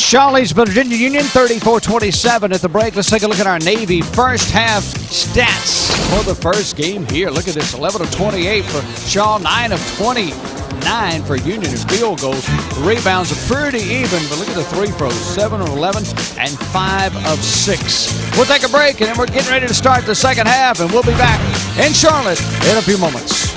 Shaw leads Virginia Union 34-27 at the break. Let's take a look at our Navy first half stats for the first game here. Look at this, 11 of 28 for Shaw, 9 of 29 for Union in field goals. The rebounds are pretty even, but look at the three throws, 7 of 11 and 5 of 6. We'll take a break, and then we're getting ready to start the second half, and we'll be back in Charlotte in a few moments.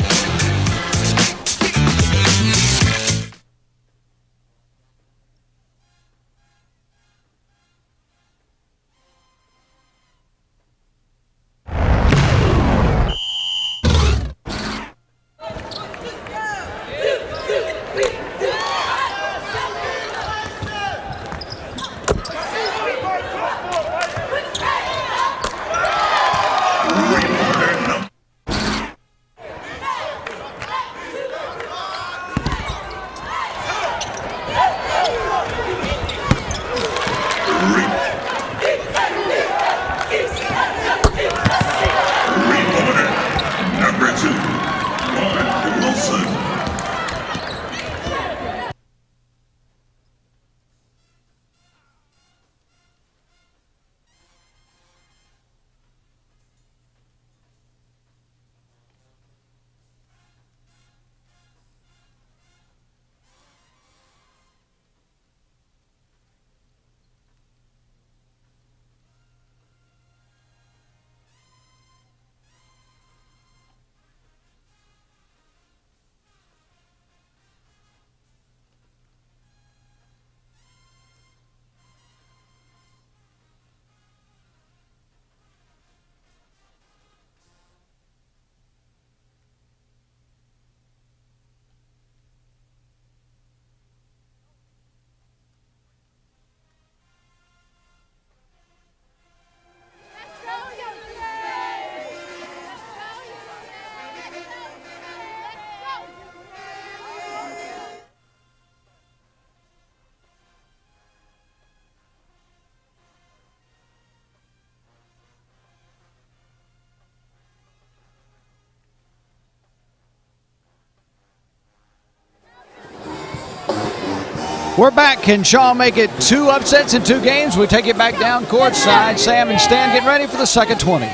We're back. Can Shaw make it 2 upsets in 2 games? We take it back down courtside. Sam and Stan getting ready for the second 20.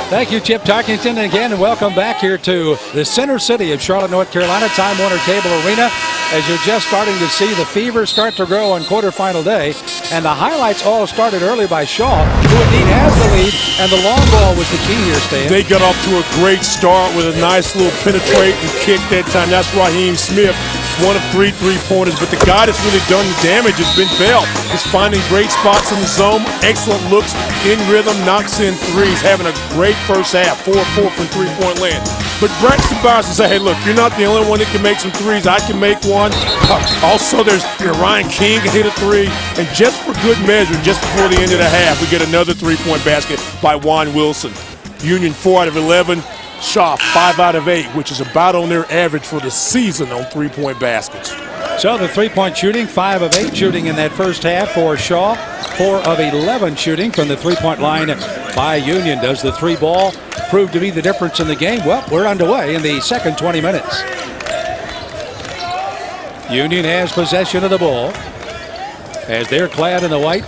Thank you, Chip Tarkington, again, and welcome back here to the center city of Charlotte, North Carolina, Time Warner Cable Arena, as you're just starting to see the fever start to grow on quarterfinal day. And the highlights all started early by Shaw, who indeed has the lead, and the long ball was the key here, Stan. They got off to a great start with a nice little penetrating kick that time. That's Raheem Smith, 1 of 3 three-pointers, but the guy that's really done the damage has been Bell. He's finding great spots in the zone, excellent looks, in rhythm, knocks in threes, having a great first half, 4 of 4 from three-point land. But Braxton Bowers says, hey, look, you're not the only one that can make some threes. I can make one. Also, there's Ryan King can hit a 3. And just for good measure, just before the end of the half, we get another three-point basket by Juan Wilson. Union 4 out of 11. Shaw 5 out of 8, which is about on their average for the season on three-point baskets. So the three-point shooting, 5 of 8 shooting in that first half for Shaw. 4 of 11 shooting from the three-point line by Union. Does the three ball prove to be the difference in the game? Well, we're underway in the second 20 minutes. Union has possession of the ball as they're clad in the white,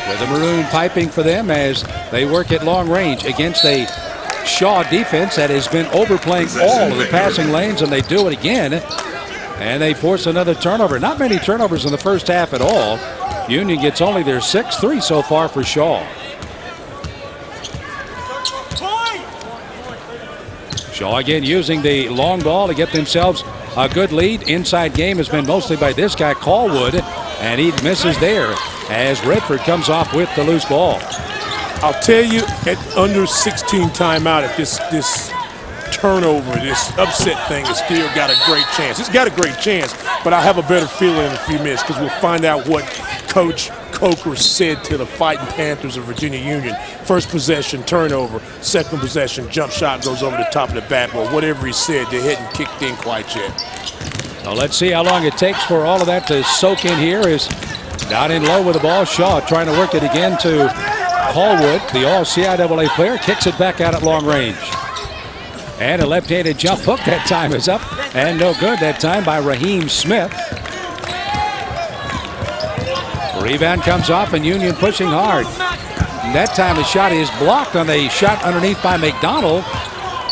with the maroon piping for them as they work at long range against a Shaw defense that has been overplaying all of the passing lanes, and they do it again. And they force another turnover. Not many turnovers in the first half at all. Union gets only their 6th 3 so far for Shaw. Shaw again using the long ball to get themselves a good lead. Inside game has been mostly by this guy, Callwood, and he misses there as Redford comes off with the loose ball. I'll tell you, at under 16 timeout, if this turnover, this upset thing has still got a great chance. It's got a great chance, but I'll have a better feeling in a few minutes because we'll find out what Coach Coker said to the Fighting Panthers of Virginia Union. First possession, turnover. Second possession, jump shot goes over the top of the backboard. Whatever he said, they hadn't kicked in quite yet. So let's see how long it takes for all of that to soak in here. Is down in low with the ball. Shaw trying to work it again to Callwood, the all-CIAA player, kicks it back out at long range. And a left-handed jump hook that time is up, and no good that time by Raheem Smith. Rebound comes off and Union pushing hard. And that time the shot is blocked on the shot underneath by McDonald.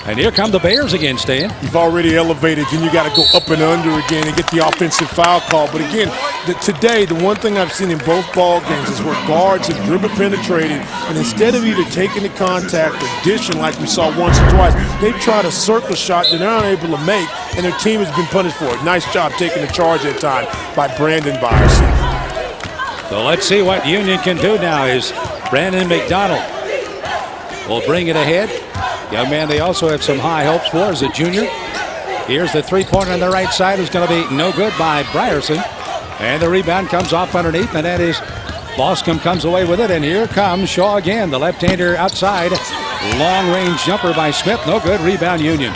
And here come the Bears again, Stan. You've already elevated, then you got to go up and under again and get the offensive foul call. But again, today, the one thing I've seen in both ball games is where guards have dribble penetrated, and instead of either taking the contact or dishing like we saw once or twice, they've tried a circle shot that they're unable to make, and their team has been punished for it. Nice job taking the charge that time by Brandon Byerson. So let's see what Union can do now is Brandon McDonald will bring it ahead. Young man they also have some high hopes for as a junior. Here's the three-pointer on the right side is going to be no good by Brierson. And the rebound comes off underneath, and that is Boscombe comes away with it. And here comes Shaw again, the left-hander outside. Long-range jumper by Smith, no good. Rebound Union.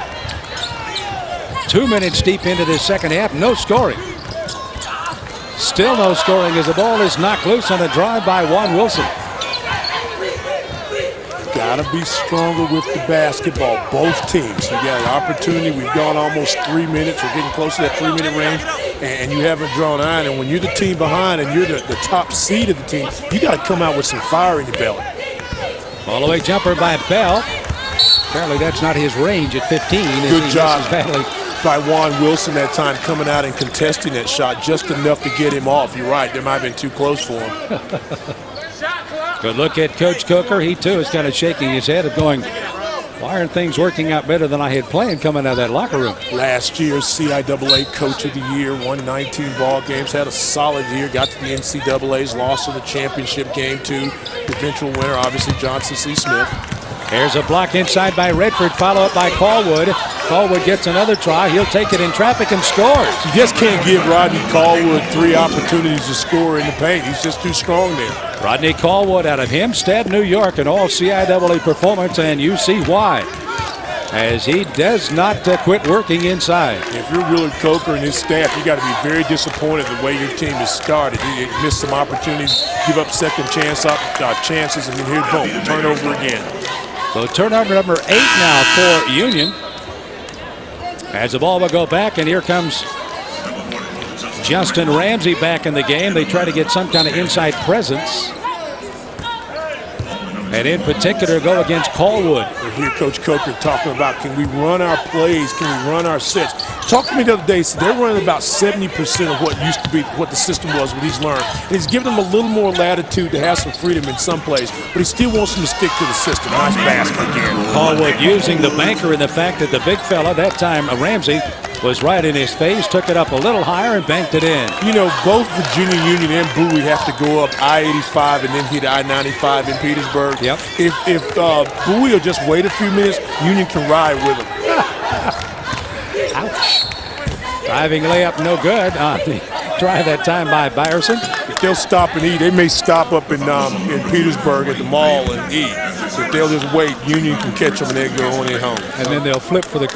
2 minutes deep into this second half, no scoring. Still no scoring as the ball is knocked loose on a drive by Juan Wilson. Got to be stronger with the basketball, both teams. You got an opportunity. We've gone almost 3 minutes. We're getting close to that 3-minute range, and you haven't drawn iron. And when you're the team behind and you're the top seed of the team, you got to come out with some fire in your belly. All the way jumper by Bell. Apparently that's not his range at 15. Good job by Juan Wilson that time coming out and contesting that shot just enough to get him off. You're right. There might have been too close for him. Good look at Coach Coker. He, too, is kind of shaking his head of going, why aren't things working out better than I had planned coming out of that locker room? Last year's CIAA Coach of the Year, won 19 ball games, had a solid year, got to the NCAAs, lost in the championship game to the eventual winner, obviously Johnson C. Smith. There's a block inside by Redford, follow up by Callwood. Callwood gets another try. He'll take it in traffic and scores. You just can't give Rodney Callwood 3 opportunities to score in the paint. He's just too strong there. Rodney Callwood out of Hempstead, New York, an all CIAA performance, and you see why, as he does not quit working inside. If you're Willard Coker and his staff, you got to be very disappointed the way your team has started. You missed some opportunities, give up second chances, and then here, boom, turnover again. So turnover number 8 now for Union. As the ball will go back, and here comes Justin Ramsey back in the game. They try to get some kind of inside presence. And in particular, go against Callwood. We hear Coach Coker talking about, can we run our plays? Can we run our sets? Talk to me the other day. So they're running about 70% of what used to be, what the system was, what he's learned. And he's given them a little more latitude to have some freedom in some plays, but he still wants them to stick to the system. Nice basket again. Callwood using the banker and the fact that the big fella, that time Ramsey, was right in his face, took it up a little higher and banked it in. You know, both Virginia Union and Bowie have to go up I-85 and then hit I-95 in Petersburg. Yep. If Bowie will just wait a few minutes, Union can ride with him. Ouch. Driving layup, no good. Try that time by Byerson. If they'll stop and eat, they may stop up in Petersburg at the mall and eat. If they'll just wait, Union can catch them and they go on their home. And then they'll flip for the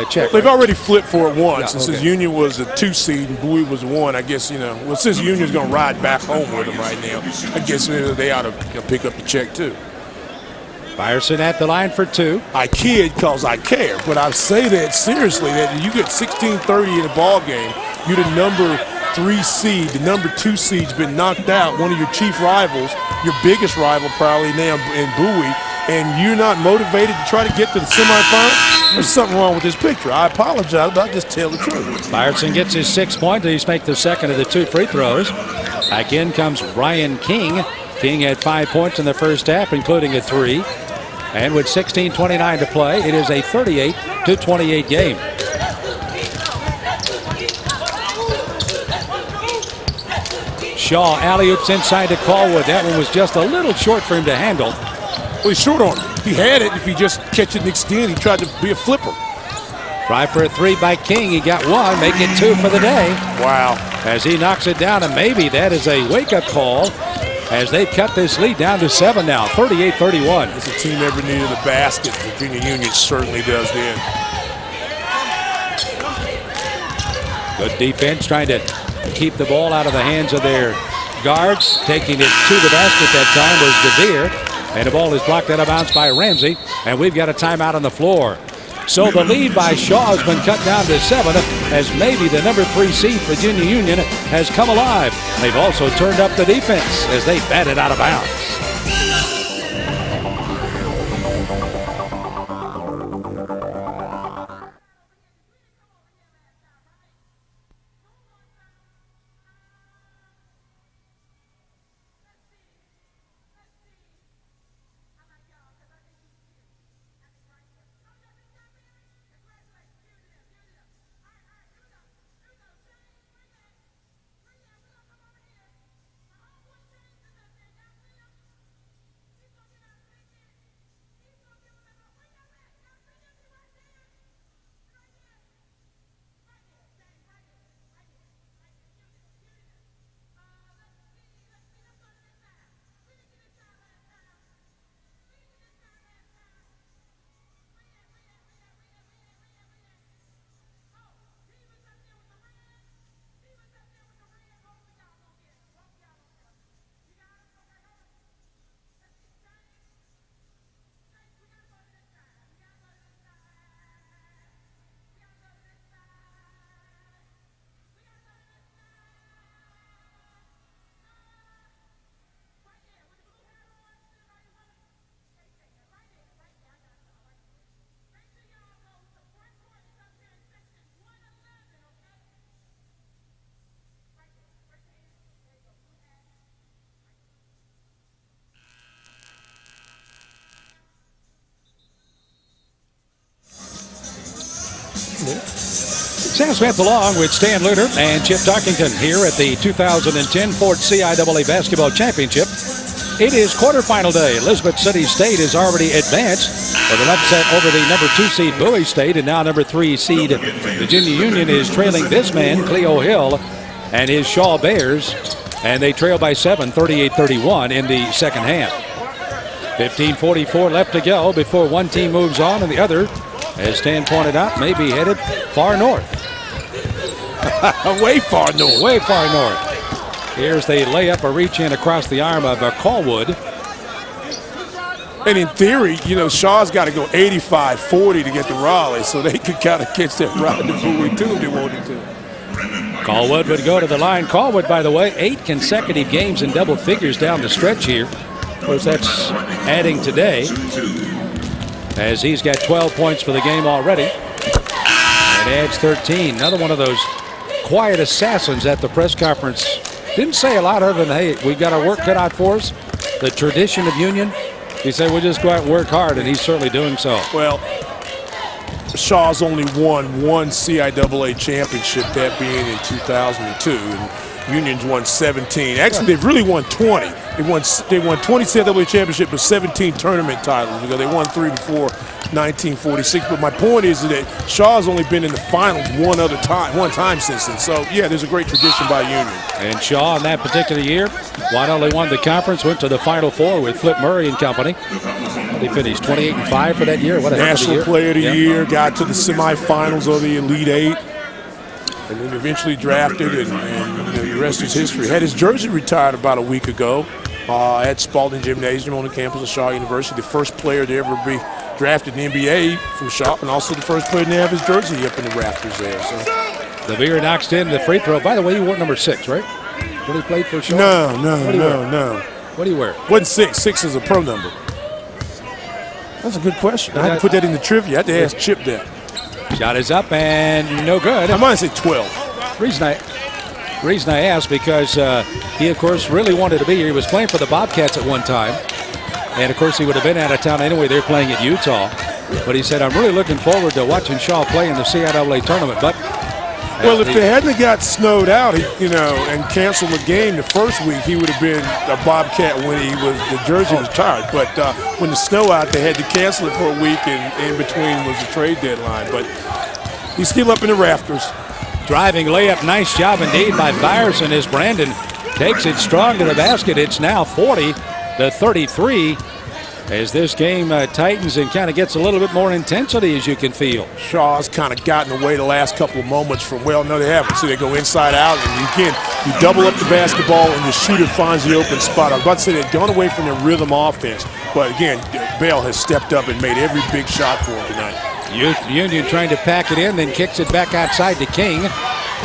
check. They've already flipped for it once. Yeah, and since Union was a 2 seed and Bowie was a 1, I guess, well, since Union's going to ride back home with them right now, I guess they ought to pick up the check too. Byerson at the line for 2. I kid because I care, but I say that seriously, that you get 16-30 in a ball game, you're the number 3 seed, the number 2 seed's been knocked out, one of your chief rivals, your biggest rival probably now in Bowie, and you're not motivated to try to get to the semifinal. There's something wrong with this picture. I apologize, but I'll just tell the truth. Byerson gets his 6 points. He's made the second of the 2 free throws. Back in comes Ryan King. King had 5 points in the first half, including a 3. And with 16:29 to play, it is a 38-28 game. Shaw alley-oops inside to Callwood. That one was just a little short for him to handle. Well, he's short on it. He had it. If he just catch it and extend, he tried to be a flipper. Try for a 3 by King. He got 1, make it 2 for the day. Wow. As he knocks it down, and maybe that is a wake-up call as they've cut this lead down to 7 now, 38-31. If the team ever needed a basket, Virginia Union certainly does then. Good defense, trying to keep the ball out of the hands of their guards. Taking it to the basket that time was DeVere. And the ball is blocked out of bounds by Ramsey. And we've got a timeout on the floor. So the lead by Shaw has been cut down to 7 as maybe the number 3 seed Virginia Union has come alive. They've also turned up the defense as they batted out of bounds. Sam Smith along with Stan Luter and Chip Tuckington here at the 2010 Ford CIAA Basketball Championship. It is quarterfinal day. Elizabeth City State has already advanced with an upset over the number 2 seed Bowie State, and now number 3 seed Virginia Union is trailing this man, Cleo Hill, and his Shaw Bears, and they trail by 7, 38-31 in the second half. 15:44 left to go before one team moves on and the other, as Stan pointed out, may be headed far north. Way far north. Way far north. Here's the layup, a reach in across the arm of Callwood. And in theory, you know, Shaw's got to go 85-40 to get to Raleigh, so they could kind of catch that ride to Bowie too if they wanted to. Callwood would go to the line. Callwood, by the way, 8 consecutive games in double figures down the stretch here. Of course, that's adding today, as he's got 12 points for the game already. And adds 13. Another one of those quiet assassins at the press conference. Didn't say a lot other than, hey, we got our work cut out for us. The tradition of Union. He said, we'll just go out and work hard, and he's certainly doing so. Well, Shaw's only won one CIAA championship, that being in 2002, and Union's won 17. Actually, they've really won 20. They won 20 CIAA championships with 17 tournament titles. You know, they won 3 before 1946. But my point is that Shaw's only been in the finals one time since then. So yeah, there's a great tradition by Union. And Shaw in that particular year not only won the conference, went to the Final Four with Flip Murray and company. They finished 28-5 for that year. What a National Player of the Year, got to the semifinals of the Elite Eight, and then eventually drafted, and the rest is history. Had his jersey retired about a week ago at Spalding Gymnasium on the campus of Shaw University. The first player to ever be drafted in the NBA from Shaw, and also the first player to have his jersey up in the rafters there. So the Beer knocks in the free throw. By the way, you wore number 6, right? When he played for Shaw? No. What do you wear? Wasn't 6. 6 is a pro number. That's a good question. I had to put that in the trivia. I had to ask Chip that. Shot is up and no good. I might say 12. Reason I asked because he, of course, really wanted to be here. He was playing for the Bobcats at one time. And, of course, he would have been out of town anyway. They're playing at Utah. But he said, I'm really looking forward to watching Shaw play in the CIAA tournament. But well, if they hadn't got snowed out, and canceled the game the first week, he would have been a Bobcat when the jersey was retired. But when the snow out, they had to cancel it for a week, and in between was the trade deadline. But he's still up in the rafters. Driving layup, nice job indeed by Byerson as Brandon takes it strong to the basket. It's now 40-33. as this game tightens and kind of gets a little bit more intensity, as you can feel. Shaw's kind of gotten away the last couple of moments from, well, no, they haven't. So they go inside out, and you double up the basketball, and the shooter finds the open spot. I was about to say they've gone away from their rhythm offense, but again, Bell has stepped up and made every big shot for him tonight. Union trying to pack it in, then kicks it back outside to King.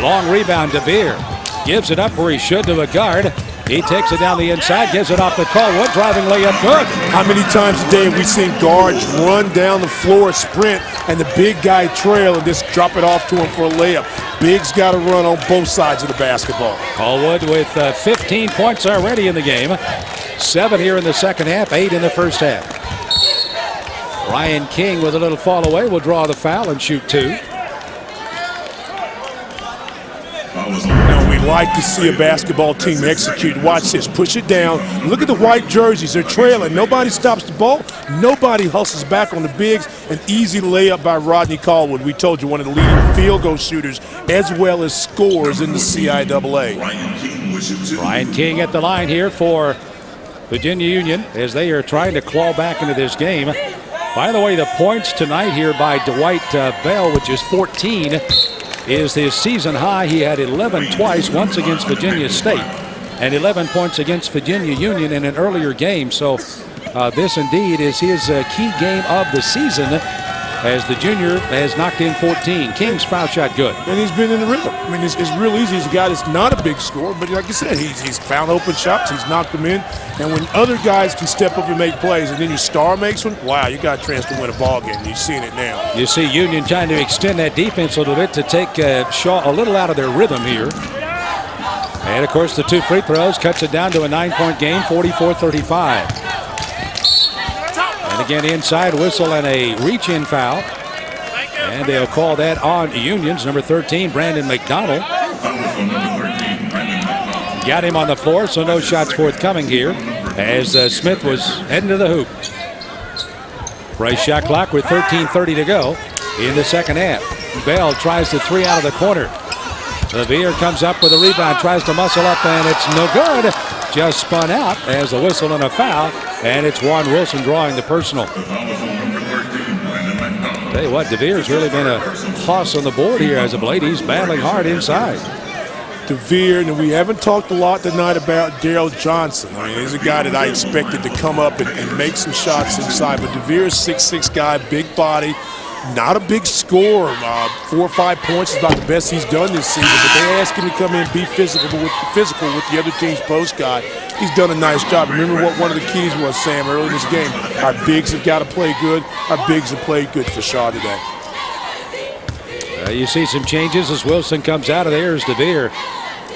Long rebound to Veer. Gives it up where he should to a guard. He takes it down the inside, gives it off to Callwood, driving layup good. How many times a day have we seen guards run down the floor, sprint, and the big guy trail and just drop it off to him for a layup? Big's got to run on both sides of the basketball. Callwood with 15 points already in the game. 7 here in the second half, 8 in the first half. Ryan King with a little fall away will draw the foul and shoot 2. Now, we like to see a basketball team execute. Watch this. Push it down. Look at the white jerseys. They're trailing. Nobody stops the ball. Nobody hustles back on the bigs. An easy layup by Rodney Callwood. We told you, one of the leading field goal shooters as well as scorers in the CIAA. Ryan King at the line here for Virginia Union as they are trying to claw back into this game. By the way, the points tonight here by Dwight Bell, which is 14, is his season high. He had 11 twice, once against Virginia State, and 11 points against Virginia Union in an earlier game. So this indeed is his key game of the season, as the junior has knocked in 14. King's foul shot good. And he's been in the rhythm. I mean, it's real easy. He's a guy that's not a big scorer, but like I said, he's found open shots. He's knocked them in. And when other guys can step up and make plays, and then your star makes one, wow, you got a chance to win a ball game. You're seeing it now. You see Union trying to extend that defense a little bit to take Shaw a little out of their rhythm here. And, of course, the 2 free throws cuts it down to a 9-point game, 44-35. And again, inside whistle and a reach-in foul. And they'll call that on Union's number 13, Brandon McDonald. Got him on the floor, so no shots forthcoming here as Smith was heading to the hoop. Right shot clock with 13:30 to go in the second half. Bell tries the 3 out of the corner. Veer comes up with a rebound, tries to muscle up, and it's no good. Just spun out as a whistle and a foul, and it's Juan Wilson drawing the personal. Tell you what, DeVere's really been a toss on the board here as of late. He's battling hard inside. DeVere, and we haven't talked a lot tonight about Daryl Johnson. I mean, he's a guy that I expected to come up and make some shots inside, but DeVere's 6'6" guy, big body, not a big scorer. 4 or 5 points is about the best he's done this season, but they ask him to come in and be physical with the other team's post guy. He's done a nice job. Remember what one of the keys was, Sam, early in this game? Our bigs have got to play good. Our bigs have played good for Shaw today. You see some changes as Wilson comes out of there as DeVere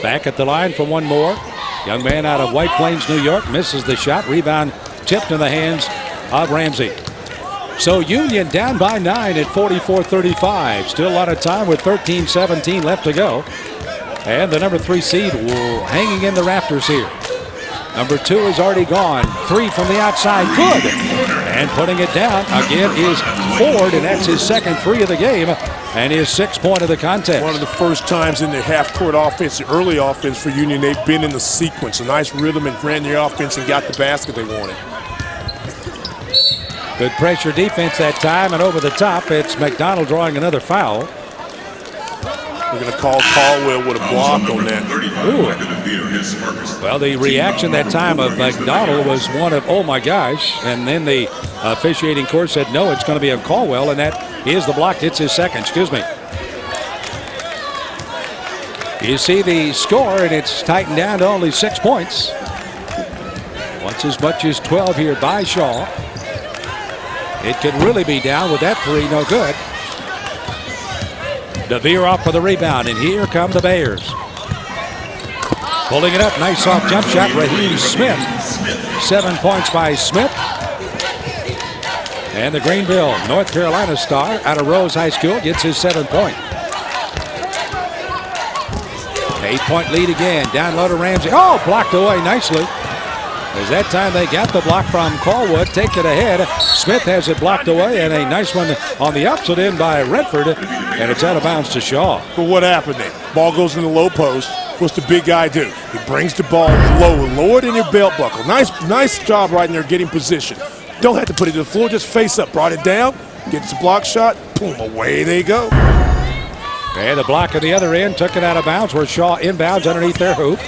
back at the line for one more. Young man out of White Plains, New York, misses the shot. Rebound tipped in the hands of Ramsey. So Union down by 9 at 44-35. Still a lot of time with 13-17 left to go. And the number 3 seed hanging in the rafters here. Number 2 is already gone. 3 from the outside, good. And putting it down again is Ford, and that's his second 3 of the game and his 6th point of the contest. One of the first times in the half-court offense, the early offense for Union, they've been in the sequence. A nice rhythm and ran their offense and got the basket they wanted. Good pressure defense that time, and over the top, it's McDonald drawing another foul. We're going to call Caldwell with a block on that. Ooh. Well, the reaction that time of McDonald was one of, oh my gosh, and then the officiating court said, no, it's going to be a Caldwell, and that is the block. It's his second, excuse me. You see the score, and it's tightened down to only 6 points. Once as much as 12 here by Shaw. It could really be down with that 3, no good. DeVere off for the rebound, and here come the Bears. Pulling it up, nice soft jump shot, Raheem Smith. 7 points by Smith. And the Greenville, North Carolina star out of Rose High School gets his 7th point. 8-point lead again, down low to Ramsey. Oh, blocked away nicely. As that time they got the block from Callwood, take it ahead. Smith has it blocked away, and a nice one on the opposite end by Redford, and it's out of bounds to Shaw. But what happened there? Ball goes in the low post. What's the big guy do? He brings the ball lower, lower than your belt buckle. Nice job right in there getting position. Don't have to put it to the floor, just face up. Brought it down, gets a block shot, boom, away they go. And the block at the other end took it out of bounds where Shaw inbounds underneath their hoop.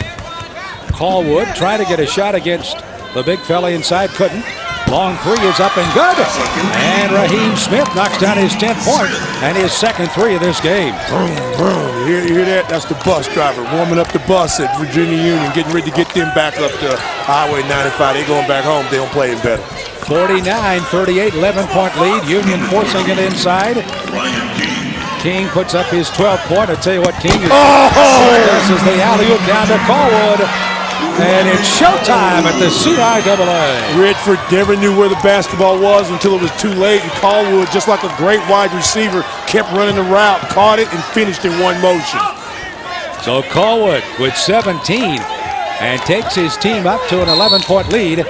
Callwood trying to get a shot against the big fella inside, couldn't. Long three is up and good. And Raheem Smith knocks down his 10th point and his second three of this game. Boom, boom. You hear that? That's the bus driver warming up the bus at Virginia Union, getting ready to get them back up to Highway 95. They going back home. They don't play it better. 49-38, 11-point lead. Union forcing it inside. King puts up his 12th point. I tell you what, King is this is the alley-oop down to Callwood. And it's showtime at the CIAA. Redford never knew where the basketball was until it was too late. And Callwood, just like a great wide receiver, kept running the route, caught it, and finished in one motion. So Callwood with 17 and takes his team up to an 11-point lead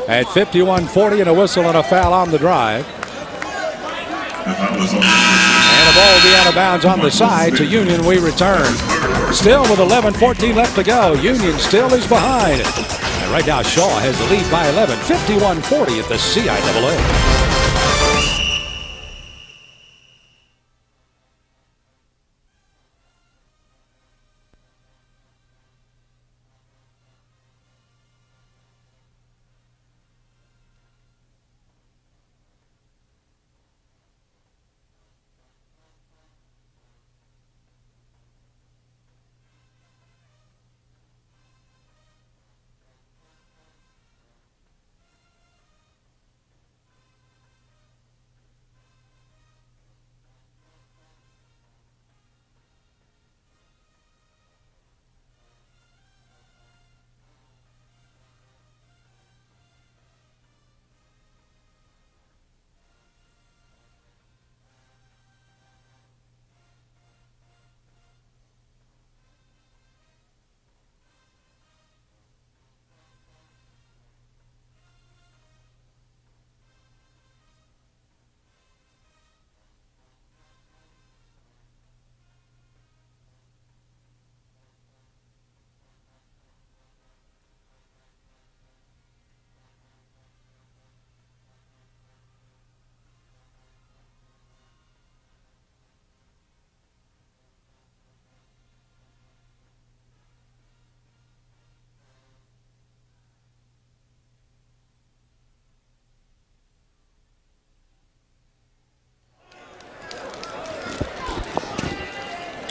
at 51-40 and a whistle and a foul on the drive. And the ball will be out of bounds on the side. To Union we return. Still with 11-14 left to go. Union still is behind. And right now Shaw has the lead by 11. 51-40 at the CIAA.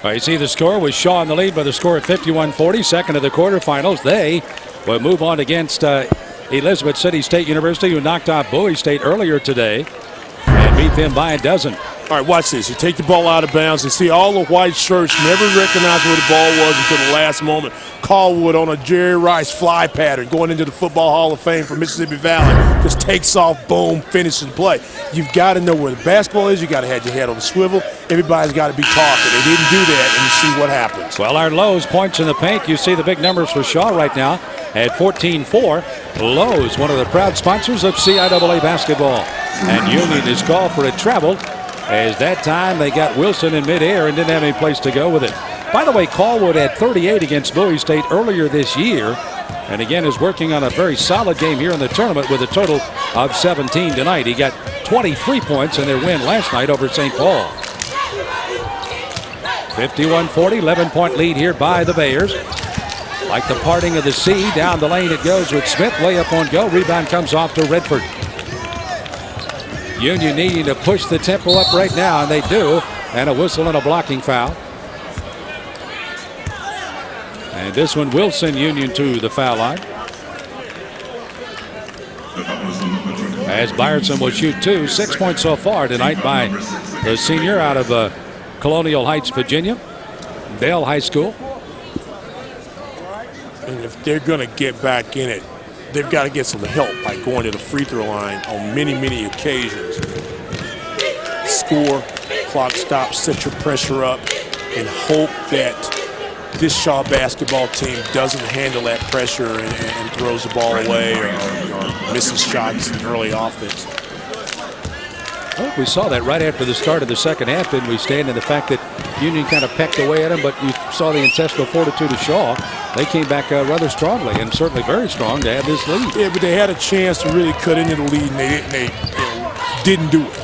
You see the score with Shaw in the lead by the score of 51-40, second of the quarterfinals. They will move on against Elizabeth City State University, who knocked off Bowie State earlier today and beat them by a dozen. All right, watch this. You take the ball out of bounds and see all the white shirts never recognized where the ball was until the last moment. Callwood on a Jerry Rice fly pattern going into the Football Hall of Fame for Mississippi Valley. Just takes off, boom, finishes the play. You've got to know where the basketball is. You got to have your head on the swivel. Everybody's got to be talking. They didn't do that, and you see what happens. Well, our Lowe's points in the paint. You see the big numbers for Shaw right now at 14-4. Lowe's, one of the proud sponsors of CIAA basketball. And Union is called for a travel, as that time they got Wilson in midair and didn't have any place to go with it. By the way, Callwood had 38 against Bowie State earlier this year, and again is working on a very solid game here in the tournament with a total of 17 tonight. He got 23 points in their win last night over St. Paul. 51-40, 11-point lead here by the Bears. Like the parting of the sea, down the lane it goes with Smith. Layup on go. Rebound comes off to Redford. Union needing to push the tempo up right now, and they do. And a whistle and a blocking foul. And this one will send Union to the foul line, as Byerson will shoot 2. 6 points so far tonight by the senior out of Colonial Heights, Virginia, Dale High School. And if they're going to get back in it, they've got to get some help by going to the free throw line on many, many occasions. Score, clock stop, set your pressure up, and hope that this Shaw basketball team doesn't handle that pressure and throws the ball away or misses shots in early offense. Well, we saw that right after the start of the second half, didn't we, Stan? And the fact that Union kind of pecked away at them, but you saw the intestinal fortitude of Shaw. They came back rather strongly, and certainly very strong to have this lead. Yeah, but they had a chance to really cut into the lead, and they didn't do it.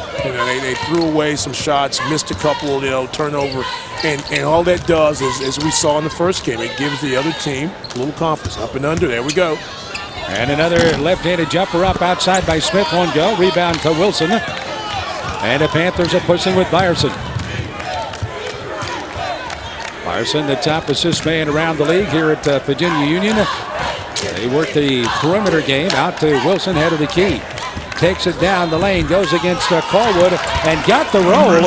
They threw away some shots, missed a couple, turnover, and all that does is, as we saw in the first game, it gives the other team a little confidence. Up and under, there we go. And another left-handed jumper up outside by Smith. One go. Rebound to Wilson. And the Panthers are pushing with Byerson. Byerson, the top assist man around the league here at Virginia Union. They work the perimeter game out to Wilson, head of the key. Takes it down the lane, goes against Callwood, and got the roll.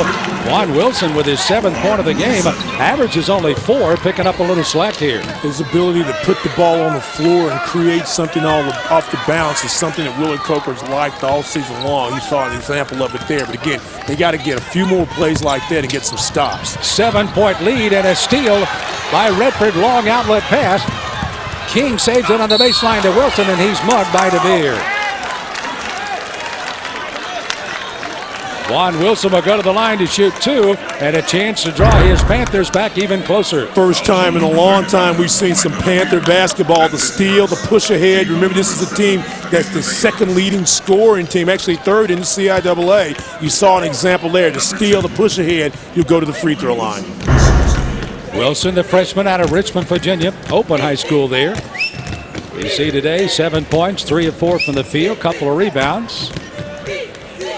Juan Wilson with his 7th point of the game. Averages only 4, picking up a little slack here. His ability to put the ball on the floor and create something off the bounce is something that Willard Coker's liked all season long. You saw an example of it there. But again, they got to get a few more plays like that and get some stops. 7-point lead and a steal by Redford. Long outlet pass. King saves it on the baseline to Wilson, and he's mugged by DeVere. Juan Wilson will go to the line to shoot 2, and a chance to draw his Panthers back even closer. First time in a long time we've seen some Panther basketball. The steal, the push ahead. Remember, this is a team that's the second leading scoring team, actually third in the CIAA. You saw an example there. The steal, the push ahead, you'll go to the free throw line. Wilson, the freshman out of Richmond, Virginia, Open High School there. You see today, 7 points, 3 of 4 from the field, couple of rebounds.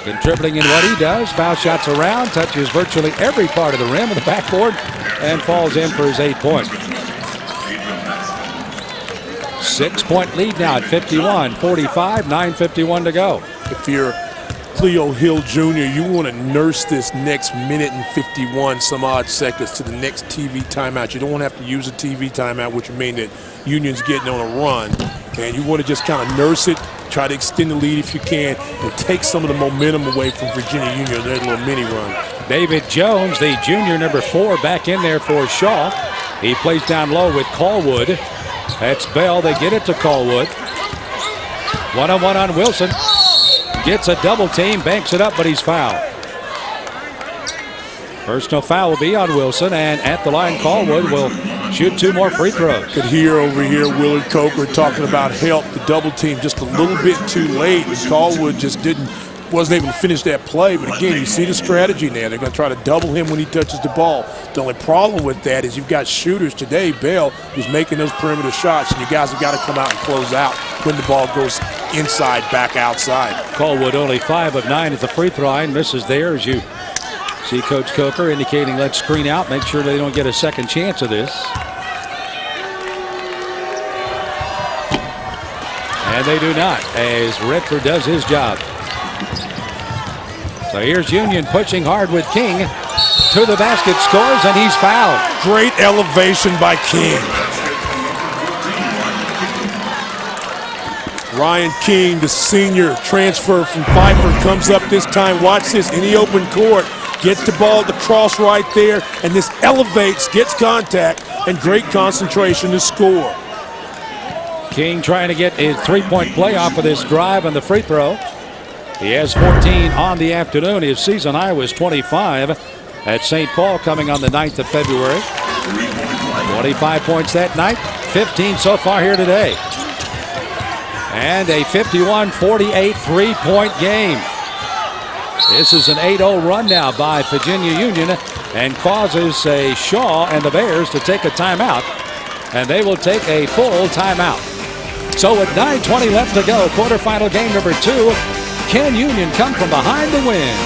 Contributing in what he does. Foul shots around, touches virtually every part of the rim and the backboard, and falls in for his 8 points. 6-point lead now at 51-45, 9:51 to go. If you're Cleo Hill Jr., you want to nurse this next minute and 51 some odd seconds to the next TV timeout. You don't want to have to use a TV timeout, which would mean that Union's getting on a run. And you want to just kind of nurse it, try to extend the lead if you can, and take some of the momentum away from Virginia Union, their little mini run. David Jones, the junior, number 4, back in there for Shaw. He plays down low with Callwood. That's Bell. They get it to Callwood. One-on-one on Wilson. Gets a double team, banks it up, but he's fouled. Personal foul will be on Wilson, and at the line, Callwood will shoot 2 more free throws. Could hear over here Willard Coker talking about help. The double team just a little bit too late, and Callwood just wasn't able to finish that play. But again, you see the strategy now. They're going to try to double him when he touches the ball. The only problem with that is you've got shooters today. Bell, who's making those perimeter shots, and you guys have got to come out and close out when the ball goes inside, back outside. Callwood only 5 of 9 at the free throw line. Misses there, as you see Coach Coker indicating let's screen out, make sure they don't get a second chance of this. And they do not, as Redford does his job. So here's Union pushing hard with King to the basket, scores, and he's fouled. Great elevation by King. Ryan King, the senior transfer from Pfeiffer, comes up this time. Watch this, in the open court. Gets the ball at the cross right there, and this elevates, gets contact, and great concentration to score. King trying to get his 3-point play off of this drive on the free throw. He has 14 on the afternoon. His season high was 25 at St. Paul coming on the 9th of February. 25 points that night, 15 so far here today. And a 51-48 3-point game. This is an 8-0 run now by Virginia Union and causes a Shaw and the Bears to take a timeout. And they will take a full timeout. So with 9:20 left to go, quarterfinal game number 2, can Union come from behind to win?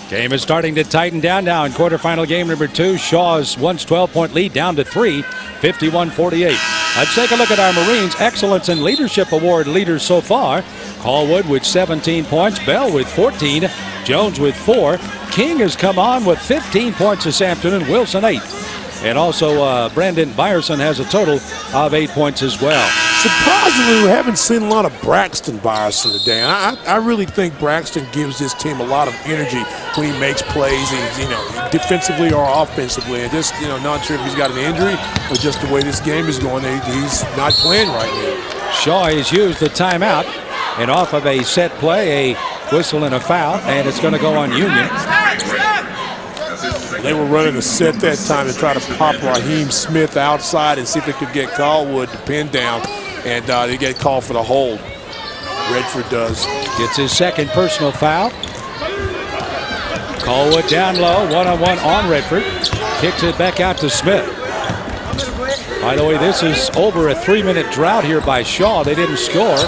Game is starting to tighten down now in quarterfinal game number 2. Shaw's once 12-point lead down to 3, 51-48. Let's take a look at our Marines Excellence in Leadership Award leaders so far. Callwood with 17 points, Bell with 14, Jones with 4. King has come on with 15 points this afternoon, Wilson 8. And also Brandon Byerson has a total of 8 points as well. Surprisingly, we haven't seen a lot of Braxton Byerson today. I really think Braxton gives this team a lot of energy when he makes plays, and, defensively or offensively. And just, not sure if he's got an injury or just the way this game is going, he's not playing right now. Shaw has used the timeout, and off of a set play, a whistle and a foul, and it's going to go on Union. They were running a set that time to try to pop Raheem Smith outside and see if they could get Callwood to pin down, and they get called for the hold. Redford does. Gets his second personal foul. Callwood down low, one-on-one on Redford. Kicks it back out to Smith. By the way, this is over a 3-minute drought here by Shaw. They didn't score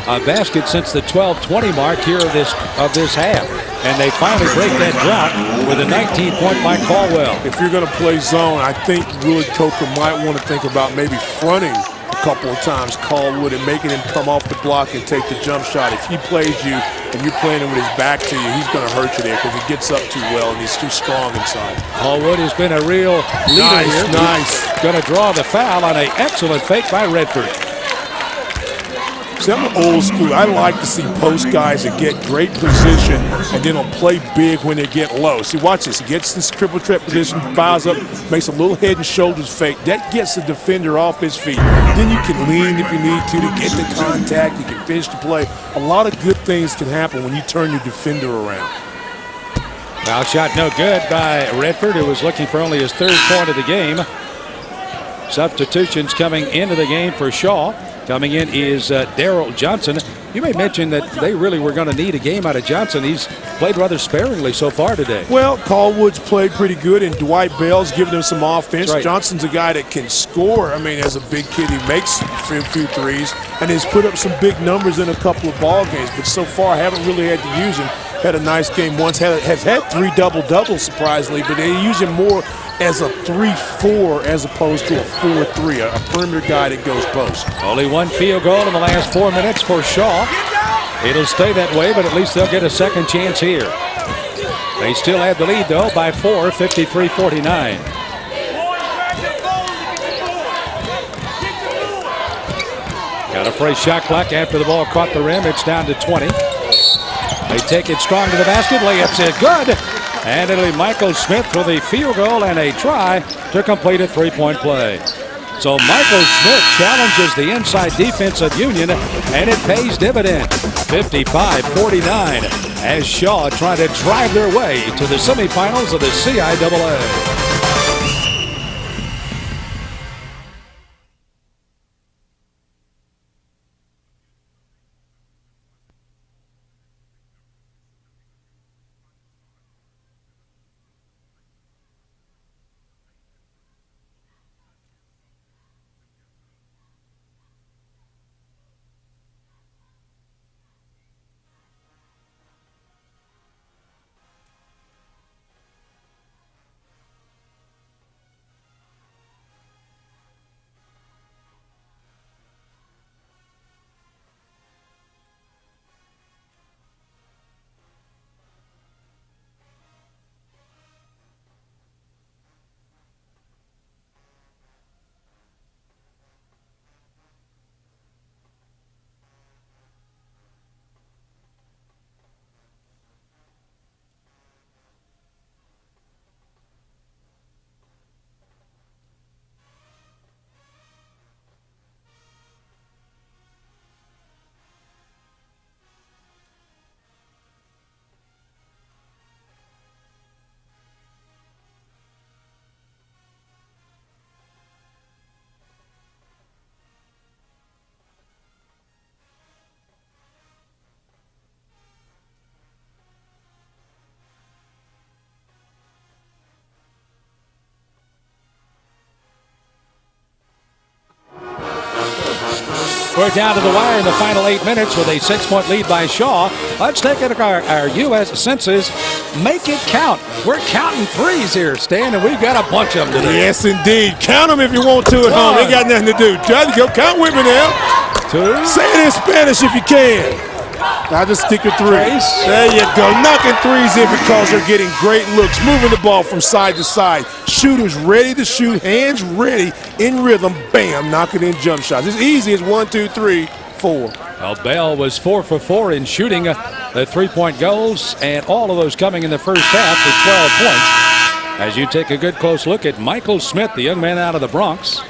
a basket since the 12-20 mark here of this half. And they finally break that drought with a 19-point by Caldwell. If you're going to play zone, I think Willard Coker might want to think about maybe fronting a couple of times Callwood and making him come off the block and take the jump shot. If he plays you and you're playing him with his back to you, he's going to hurt you there because he gets up too well and he's too strong inside. Callwood has been a real leader here. Nice. Going to draw the foul on an excellent fake by Redford. See, I'm old school. I like to see post guys that get great position and then will play big when they get low. See, watch this. He gets this triple threat position, fouls up, makes a little head and shoulders fake. That gets the defender off his feet. Then you can lean if you need to get the contact. You can finish the play. A lot of good things can happen when you turn your defender around. Foul shot no good by Redford, who was looking for only his 3rd point of the game. Substitutions coming into the game for Shaw. Coming in is Darrell Johnson. You may mention that they really were going to need a game out of Johnson. He's played rather sparingly so far today. Well, Callwood's played pretty good, and Dwight Bell's giving him some offense. Right. Johnson's a guy that can score. I mean, as a big kid, he makes a few threes, and has put up some big numbers in a couple of ball games. But so far, haven't really had to use him. Had a nice game once. Has had 3 double-doubles, surprisingly, but they use him more as a 3-4 as opposed to a 4-3, a perimeter guy that goes post. Only 1 field goal in the last 4 minutes for Shaw. It'll stay that way, but at least they'll get a second chance here. They still have the lead, though, by 4, 53-49. Got a fresh shot clock after the ball caught the rim. It's down to 20. They take it strong to the basket. Layup's it good. And it'll be Michael Smith for the field goal and a try to complete a 3-point play. So Michael Smith challenges the inside defense of Union, and it pays dividend. 55-49 as Shaw try to drive their way to the semifinals of the CIAA. We're down to the wire in the final 8 minutes with a 6-point lead by Shaw. Let's take a look at our U.S. census. Make it count. We're counting threes here, Stan, and we've got a bunch of them today. Yes, indeed. Count them if you want to at home. Ain't got nothing to do. Judge, go count with me now. 2. Say it in Spanish if you can. I'll just stick a 3. There you go. Knocking threes in because they're getting great looks. Moving the ball from side to side. Shooters ready to shoot. Hands ready. In rhythm. Bam. Knocking in jump shots. It's easy as 1, 2, 3, 4. Well, Bell was 4 for 4 in shooting the 3-point goals, and all of those coming in the first half for 12 points. As you take a good close look at Michael Smith, the young man out of the Bronx.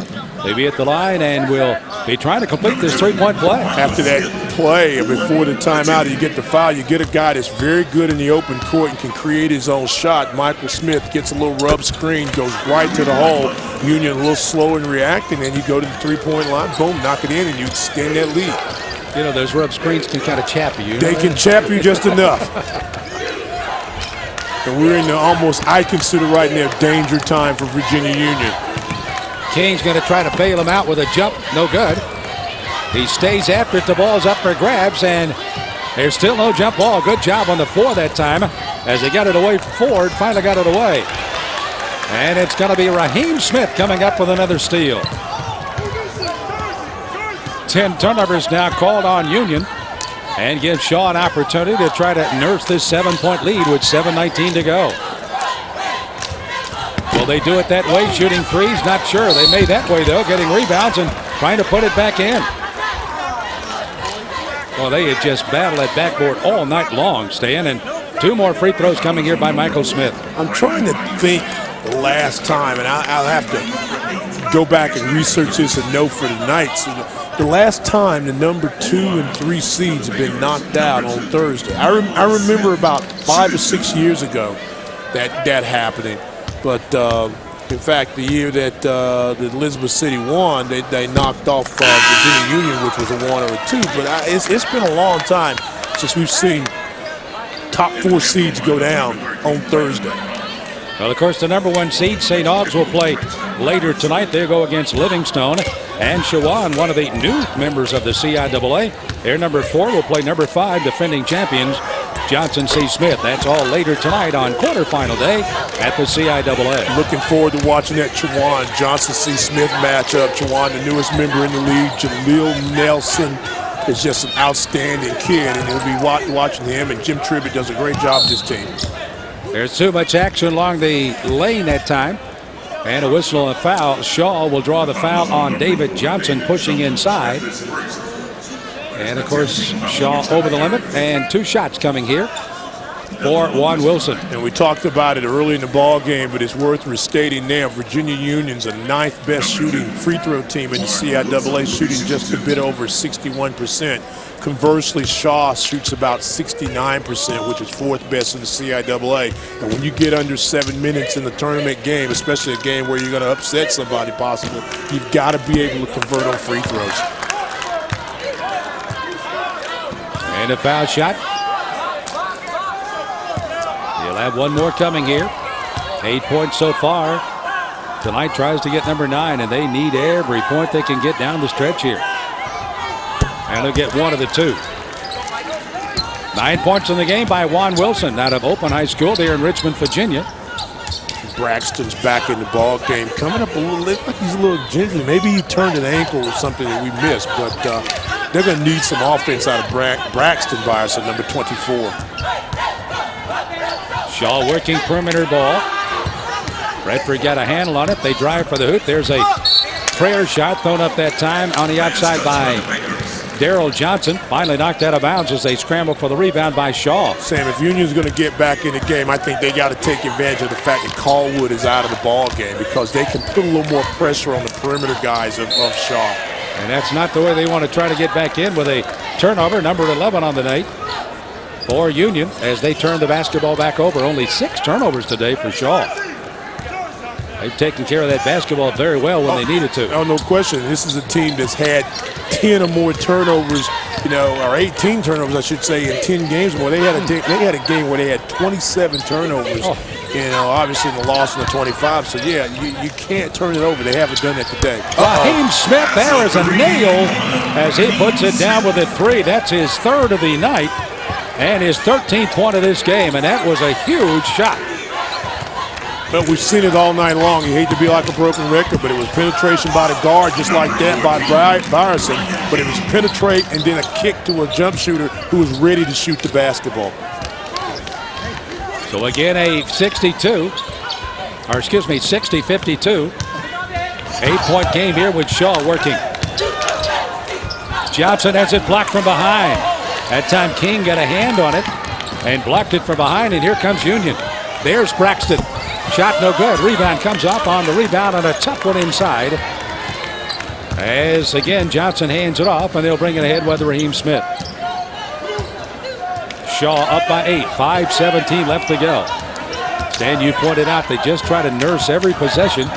They'll be at the line and will be trying to complete this 3-point play. After that play, before the timeout, you get the foul. You get a guy that's very good in the open court and can create his own shot. Michael Smith gets a little rub screen, goes right to the hole. Union a little slow in reacting, and you go to the 3-point line, boom, knock it in, and you extend that lead. You know, those rub screens can kind of chap you. They can chap you just enough. And we're in the almost, I consider right now, danger time for Virginia Union. King's going to try to bail him out with a jump. No good. He stays after it. The ball's up for grabs, and there's still no jump ball. Good job on the 4 that time as they got it away from Ford. Finally got it away. And it's going to be Raheem Smith coming up with another steal. 10 turnovers now called on Union, and gives Shaw an opportunity to try to nurse this 7-point lead with 7:19 to go. Will they do it that way, shooting threes? Not sure. They made that way, though, getting rebounds and trying to put it back in. Well, they had just battled that backboard all night long, Stan, and 2 more free throws coming here by Michael Smith. I'm trying to think the last time, and I'll have to go back and research this and know for tonight. So the last time the number 2 and 3 seeds have been knocked out on Thursday. I remember about 5 or 6 years ago that happening. But in fact, the year that Elizabeth City won, they knocked off Virginia Union, which was a 1 or a 2. But it's been a long time since we've seen top 4 seeds go down on Thursday. Well, of course, the number 1 seed, St. Aug's, will play later tonight. They'll go against Livingstone. And Shawan, one of the new members of the CIAA. Their number 4 will play number 5, defending champions, Johnson C. Smith. That's all later tonight on quarterfinal day at the CIAA. Looking forward to watching that Chawan Johnson C. Smith matchup. Chawan, the newest member in the league. Jaleel Nelson is just an outstanding kid, and he'll be watching him. And Jim Tribbitt does a great job with his team. There's too much action along the lane that time. And a whistle and a foul. Shaw will draw the foul on David Johnson, pushing inside. And, of course, Shaw over the limit, and 2 shots coming here for Juan Wilson. And we talked about it early in the ball game, but it's worth restating now. Virginia Union's a 9th best shooting free throw team in the CIAA, shooting just a bit over 61%. Conversely, Shaw shoots about 69%, which is 4th best in the CIAA. And when you get under 7 minutes in the tournament game, especially a game where you're going to upset somebody possibly, you've got to be able to convert on free throws. And a foul shot. He'll have 1 more coming here. 8 points so far. Tonight tries to get number 9, and they need every point they can get down the stretch here. And they'll get 1 of the 2. 9 points in the game by Juan Wilson out of Open High School there in Richmond, Virginia. Braxton's back in the ball game, coming up a little late, like he's a little gingerly. Maybe he turned an ankle or something that we missed, but they're going to need some offense out of Braxton by us at number 24. Shaw working perimeter ball. Redford got a handle on it. They drive for the hoop. There's a prayer shot thrown up that time on the outside by Daryl Johnson. Finally knocked out of bounds as they scramble for the rebound by Shaw. Sam, if Union's going to get back in the game, I think they got to take advantage of the fact that Callwood is out of the ball game, because they can put a little more pressure on the perimeter guys of Shaw. And that's not the way they want to try to get back in, with a turnover, number 11 on the night for Union, as they turn the basketball back over. Only 6 turnovers today for Shaw. They've taken care of that basketball very well when they needed to. Oh, no question. This is a team that's had 10 or more turnovers, or 18 turnovers, I should say, in 10 games. Well, they had a game where they had 27 turnovers obviously in the loss in the 25. So, yeah, you can't turn it over. They haven't done that today. Raheem Smith, there is a nail as he puts it down with a three. That's his third of the night and his 13th point of this game, and that was a huge shot. But we've seen it all night long. You hate to be like a broken record, but it was penetration by the guard just like that by Byerson. But it was penetrate and then a kick to a jump shooter who was ready to shoot the basketball. So again, a 60-52. Eight-point game here with Shaw working. Johnson has it blocked from behind. That time King got a hand on it and blocked it from behind, and here comes Union. There's Braxton. Shot no good. Rebound comes up on the rebound and a tough one inside. As again, Johnson hands it off, and they'll bring it ahead with Raheem Smith. Shaw up by 8. 5:17 left to go. Stan, you pointed out they just try to nurse every possession.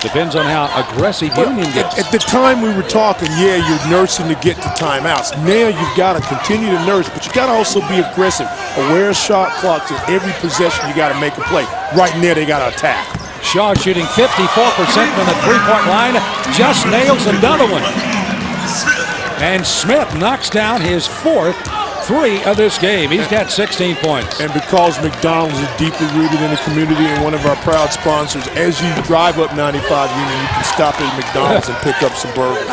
Depends on how aggressive Union gets. At the time we were talking, yeah, you're nursing to get to timeouts. Now you've got to continue to nurse, but you got to also be aggressive. Aware of shot clocks. In every possession, you got to make a play. Right there, they got to attack. Shaw shooting 54% from the three-point line. Just nails another one. And Smith knocks down his fourth three of this game. He's got 16 points. And because McDonald's is deeply rooted in the community and one of our proud sponsors, as you drive up 95 Union, you can stop at McDonald's and pick up some burgers.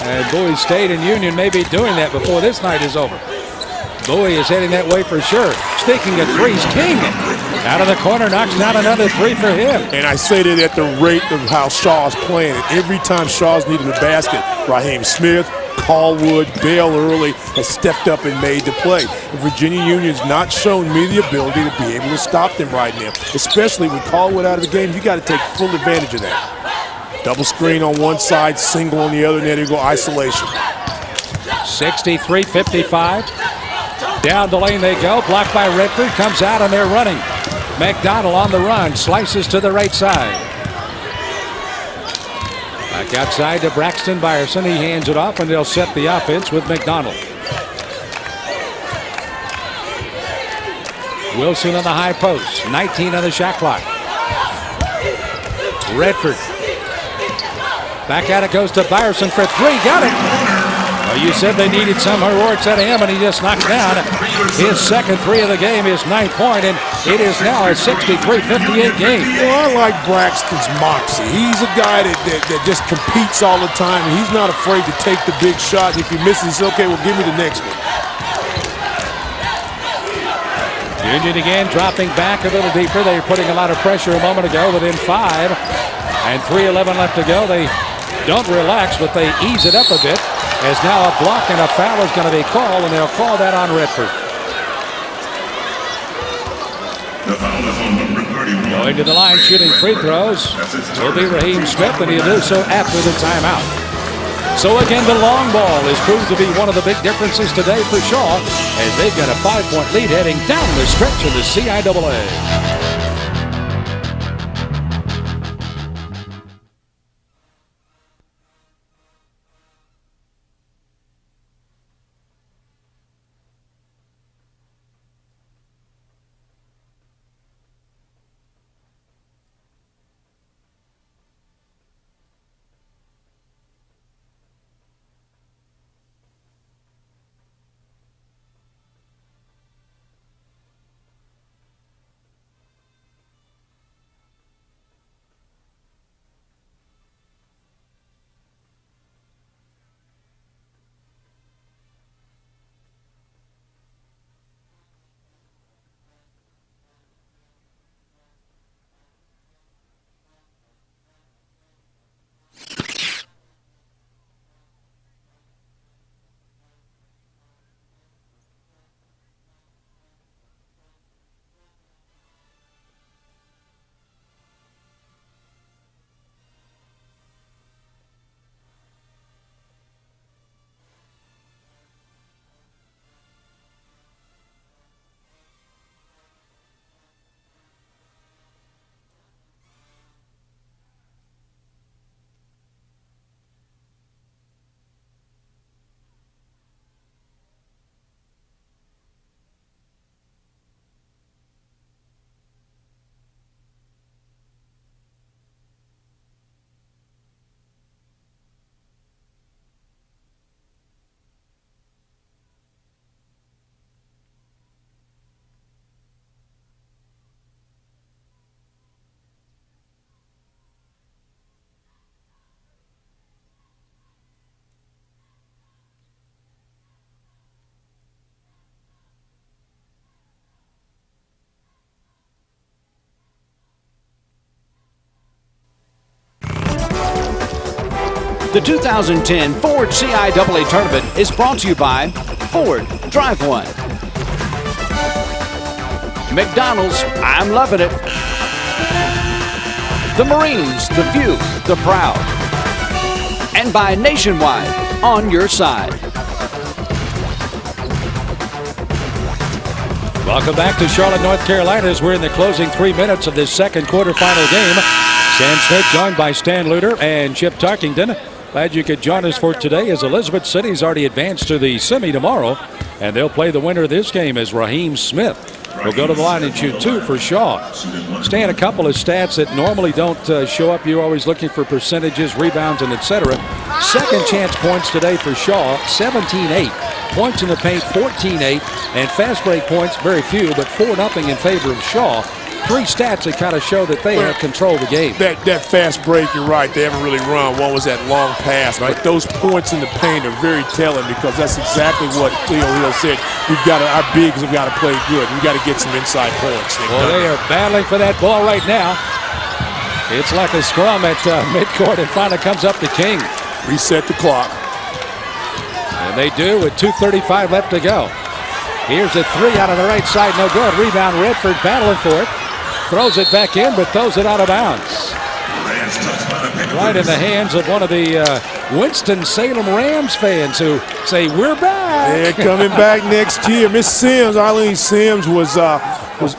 And Bowie State and Union may be doing that before this night is over. Bowie is heading that way for sure. Speaking of threes, King out of the corner knocks down another three for him. And I say that at the rate of how Shaw's playing. And every time Shaw's needed a basket, Raheem Smith, Callwood, Bale early has stepped up and made the play. And Virginia Union's not shown me the ability to be able to stop them right now. Especially with Callwood out of the game, you got to take full advantage of that. Double screen on one side, single on the other, and there you go, isolation. 63-55. Down the lane they go, blocked by Redford, comes out and they're running. McDonald on the run, slices to the right side. Back outside to Braxton Byerson. He hands it off, and they'll set the offense with McDonald. Wilson on the high post. 19 on the shot clock. Redford. Back at it goes to Byerson for three. Got it. Well, you said they needed some heroics out of him, and he just knocked down his second three of the game, his 9th point, and it is now a 63-58 game. Well, I like Braxton's moxie. He's a guy that just competes all the time, and he's not afraid to take the big shot. If he misses, okay, well, give me the next one. Union again dropping back a little deeper. They were putting a lot of pressure a moment ago within 5, and 3:11 left to go. They don't relax, but they ease it up a bit. As now a block and a foul is going to be called, and they'll call that on Redford. Going to the line, shooting free throws will be Raheem Smith, and he'll do so after the timeout. So again, the long ball is proved to be one of the big differences today for Shaw, as they've got a 5-point lead heading down the stretch of the CIAA. The 2010 Ford CIAA Tournament is brought to you by Ford. Drive one. McDonald's, I'm loving it. The Marines, the few, the proud. And by Nationwide, on your side. Welcome back to Charlotte, North Carolina, as we're in the closing 3 minutes of this second quarterfinal game. Sam Smith joined by Stan Luter and Chip Tarkington. Glad you could join us for today, as Elizabeth City's already advanced to the semi tomorrow, and they'll play the winner of this game as Raheem Smith will go to the line and shoot 2 for Shaw. Stan, a couple of stats that normally don't show up. You're always looking for percentages, rebounds, and etc. Second chance points today for Shaw, 17-8. Points in the paint, 14-8. And fast break points, very few, but 4-0 in favor of Shaw. 3 stats that kind of show that they have control of the game. That fast break, you're right, they haven't really run. One was that long pass, right? But those points in the paint are very telling, because that's exactly what Cleo Hill said. Our bigs have got to play good. We've got to get some inside points. Well, they are battling for that ball right now. It's like a scrum at midcourt, and finally comes up to King. Reset the clock. And they do, with 2:35 left to go. Here's a 3 out of the right side, no good. Rebound, Redford battling for it. Throws it back in, but throws it out of bounds. Right in the hands of one of the Winston-Salem Rams fans who say, we're back. They're coming back next year. Miss Sims, Eileen Sims, was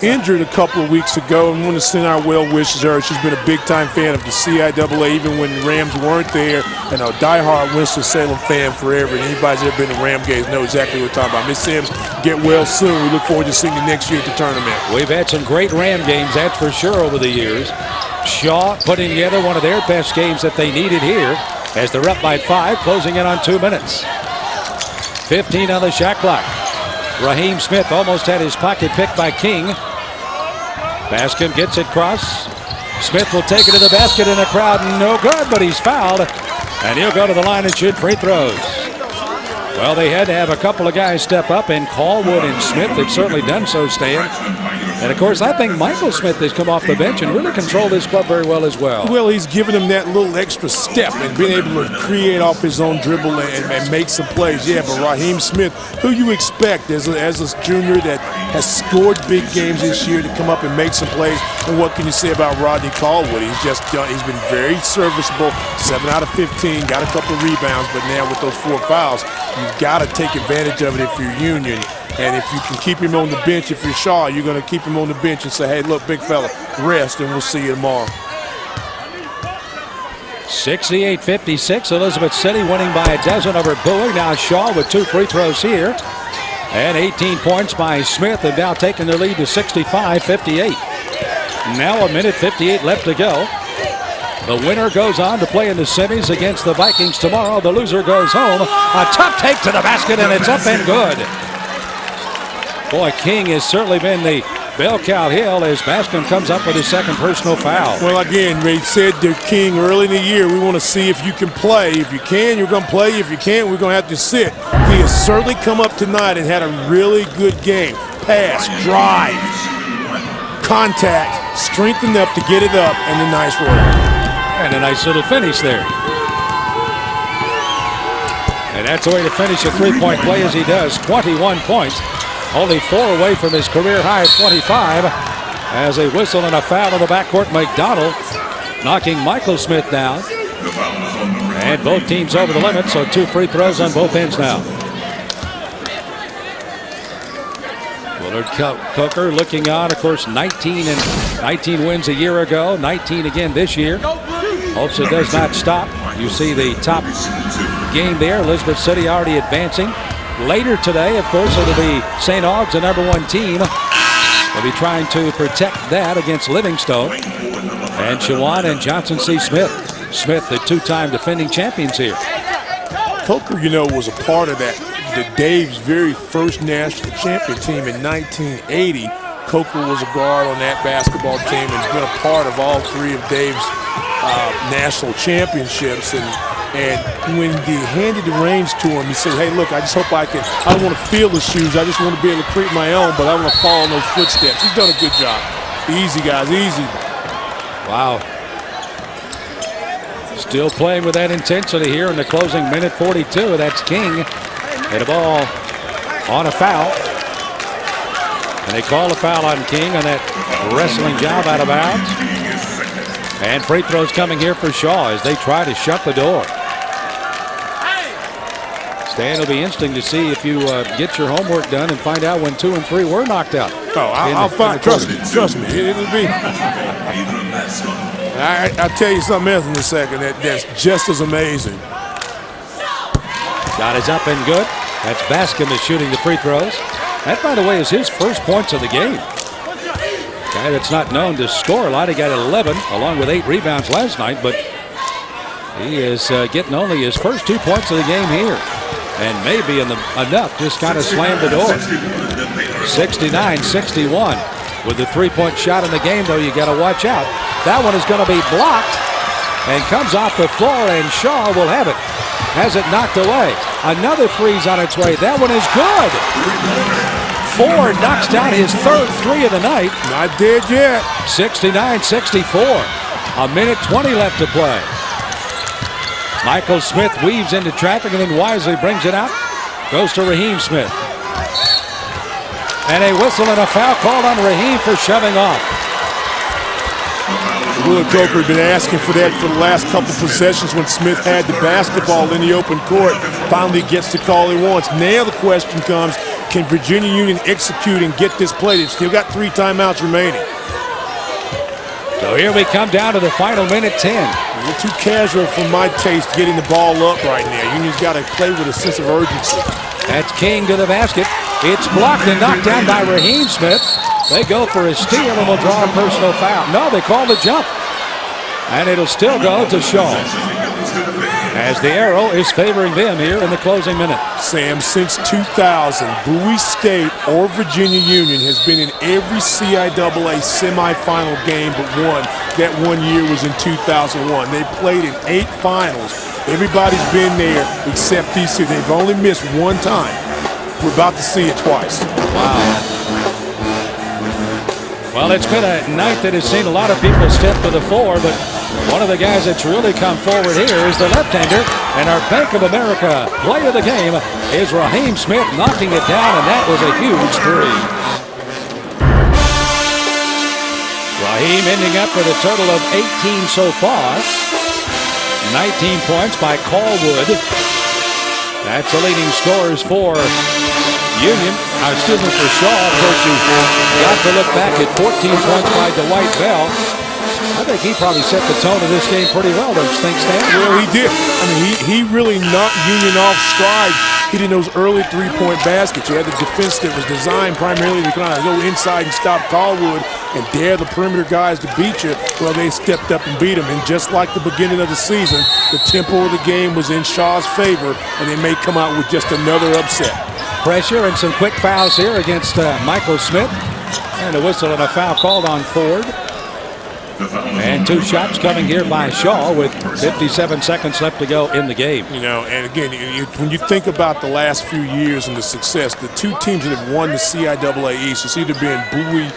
injured a couple of weeks ago, and want to send our well wishes to her. She's been a big-time fan of the CIAA, even when the Rams weren't there, and a diehard Winston-Salem fan forever. And anybody's ever been to Ram games know exactly what we're talking about. Miss Sims, get well soon. We look forward to seeing you next year at the tournament. We've had some great Ram games, that's for sure, over the years. Shaw putting together one of their best games that they needed here, as they're up by 5, closing in on 2 minutes. 15 on the shot clock. Raheem Smith almost had his pocket picked by King. Bascom gets it cross. Smith will take it to the basket, in the crowd, no good, but he's fouled, and he'll go to the line and shoot free throws. Well, they had to have a couple of guys step up, and Callwood and Smith have certainly done so, Stan. And, of course, I think Michael Smith has come off the bench and really controlled this club very well as well. Well, he's given him that little extra step and being able to create off his own dribble and make some plays. Yeah, but Raheem Smith, who you expect as a junior that has scored big games this year, to come up and make some plays. And what can you say about Rodney Callwood? He's been very serviceable, 7 out of 15, got a couple of rebounds, but now with those 4 fouls, you've got to take advantage of it if you're Union. And if you can keep him on the bench, if you're Shaw, you're going to keep him on the bench and say, hey, look, big fella, rest, and we'll see you tomorrow. 68-56, Elizabeth City winning by a dozen over Bowie. Now Shaw with 2 free throws here. And 18 points by Smith, and now taking the lead to 65-58. Now 1:58 left to go. The winner goes on to play in the semis against the Vikings tomorrow. The loser goes home. A tough take to the basket, and it's up and good. Boy, King has certainly been the bell cow hill as Bascom comes up with his second personal foul. Well, again, they said to King early in the year, we want to see if you can play. If you can, you're going to play. If you can't, we're going to have to sit. He has certainly come up tonight and had a really good game. Pass, drive, contact, strength enough to get it up, and a nice roll. And a nice little finish there. And that's the way to finish a three-point play, as he does. 21 points. Only 4 away from his career high at 25. As a whistle and a foul in the backcourt, McDonald knocking Michael Smith down. And both teams over the limit, so 2 free throws on both ends now. Willard Coker looking on, of course, 19 wins a year ago, 19 again this year. Hopes it does not stop. You see the top game there, Elizabeth City already advancing. Later today, of course, it'll be St. Aug's, the #1 team. They'll be trying to protect that against Livingstone. And Shawan and Johnson C. Smith. Smith, the 2-time defending champions here. Coker, was a part of that. Dave's very first national champion team in 1980. Coker was a guard on that basketball team and has been a part of all 3 of Dave's national championships. And when he handed the reins to him, he said, hey, look, I just hope I don't want to feel the shoes. I just want to be able to create my own, but I want to follow in those footsteps. He's done a good job. Easy, guys, easy. Wow. Still playing with that intensity here in the closing minute 42. That's King. And a ball on a foul. And they call a foul on King on that wrestling job out of bounds. And free throws coming here for Shaw as they try to shut the door. Stan, it'll be interesting to see if you get your homework done and find out when 2 and 3 were knocked out. Oh, I'll find. Trust me. It'll be. I'll tell you something else in a second that's just as amazing. Shot is up and good. That's Bascom is shooting the free throws. That, by the way, is his first points of the game. Guy that's not known to score a lot. He got 11 along with 8 rebounds last night, but he is getting only his first 2 points of the game here. And maybe enough just kind of slammed the door. 69-61. With the 3-point shot in the game, though, you got to watch out. That one is going to be blocked and comes off the floor, and Shaw will have it. Has it knocked away. Another three's on its way. That one is good. Ford knocks down his third 3 of the night. Not dead yet. 69-64. A minute 20 left to play. Michael Smith weaves into traffic and then wisely brings it out. Goes to Raheem Smith. And a whistle and a foul called on Raheem for shoving off. Will Coker had been asking for that for the last couple possessions when Smith had the basketball in the open court. Finally gets the call he wants. Now the question comes, can Virginia Union execute and get this play? They've still got 3 timeouts remaining. So here we come down to the final minute 10. A little too casual for my taste getting the ball up right now. Union's got to play with a sense of urgency. That's King to the basket. It's blocked and knocked down by Raheem Smith. They go for a steal and will draw a personal foul. No, they call the jump. And it'll still go to Shaw, as the arrow is favoring them here in the closing minute. Sam, since 2000, Bowie State or Virginia Union has been in every CIAA semifinal game but one. That one year was in 2001. They played in 8 finals. Everybody's been there except these 2. They've only missed 1 time. We're about to see it twice. Wow. Well, it's been a night that has seen a lot of people step to the fore, but one of the guys that's really come forward here is the left-hander, and our Bank of America play of the game is Raheem Smith knocking it down, and that was a huge 3. Raheem ending up with a total of 18 so far. 19 points by Callwood. That's the leading scorers for Union. For Shaw. Of course, you got to look back at 14 points by Dwight Bell. I think he probably set the tone of this game pretty well, don't you think, Stan? Well, he did. I mean, he really knocked Union off stride. Hitting those early 3-point baskets. You had the defense that was designed primarily to kind of go inside and stop Callwood and dare the perimeter guys to beat you. Well, they stepped up and beat them. And just like the beginning of the season, the tempo of the game was in Shaw's favor, and they may come out with just another upset. Pressure and some quick fouls here against Michael Smith. And a whistle and a foul called on Ford. And 2 shots coming here by Shaw with 57 seconds left to go in the game. You know, and again, when you think about the last few years and the success, the 2 teams that have won the CIAA East, it's either been Bowie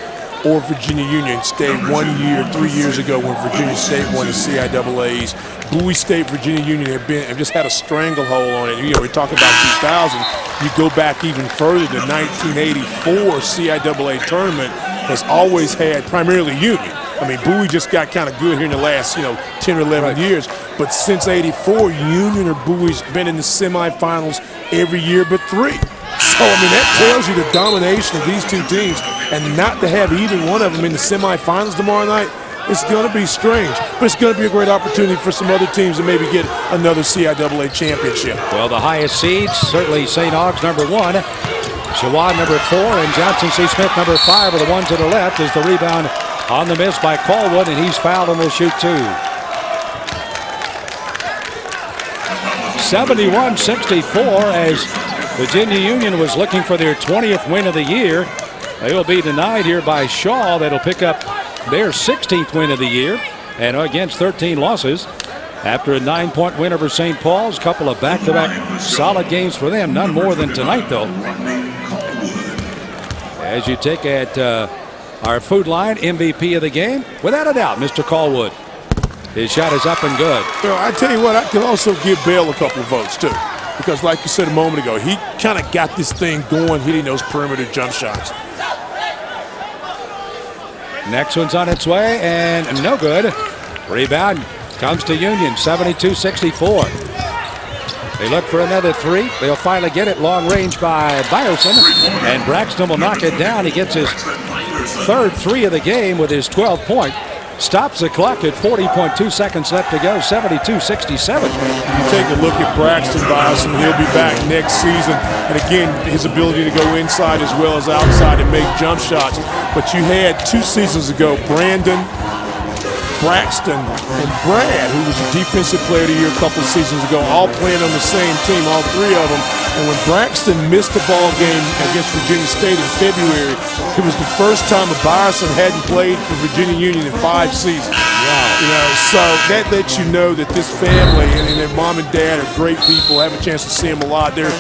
or Virginia Union State 1 year, 3 years ago when Virginia State won the CIAA East. Bowie State, Virginia Union have just had a stranglehold on it. You know, we talk about 2000. You go back even further, the 1984 CIAA tournament has always had primarily Union. I mean, Bowie just got kind of good here in the last, 10 or 11 years. But since '84, Union or Bowie's been in the semifinals every year but 3. So, I mean, that tells you the domination of these 2 teams. And not to have either one of them in the semifinals tomorrow night, it's going to be strange. But it's going to be a great opportunity for some other teams to maybe get another CIAA championship. Well, the highest seeds, certainly St. Aug's number 1, Shawad number 4, and Johnson C. Smith number 5 are the one to the left as the rebound on the miss by Callwood, and he's fouled and will shoot 2. 71-64 as Virginia Union was looking for their 20th win of the year. They will be denied here by Shaw. That'll pick up their 16th win of the year, and against 13 losses after a 9-point win over St. Paul's. Couple of back-to-back solid games for them. None more than tonight, though. As you take at our food line MVP of the game, without a doubt, Mr. Callwood. His shot is up and good. Well, I tell you what, I can also give Bell a couple of votes, too. Because like you said a moment ago, he kind of got this thing going, hitting those perimeter jump shots. Next one's on its way, and no good. Rebound comes to Union, 72-64. They look for another three. They'll finally get it long range by Byerson, and Braxton will knock it down. He gets his third three of the game with his 12-point. Stops the clock at 40.2 seconds left to go, 72-67. You take a look at Braxton Byerson, he'll be back next season. And again, his ability to go inside as well as outside and make jump shots. But you had 2 seasons ago, Brandon, Braxton, and Brad, who was the defensive player of the year a couple of seasons ago, all playing on the same team, all 3 of them. And when Braxton missed the ball game against Virginia State in February, it was the first time a Byerson hadn't played for Virginia Union in 5 seasons. Wow. You know, so that lets you know that this family and their mom and dad are great people. I have a chance to see them a lot. They're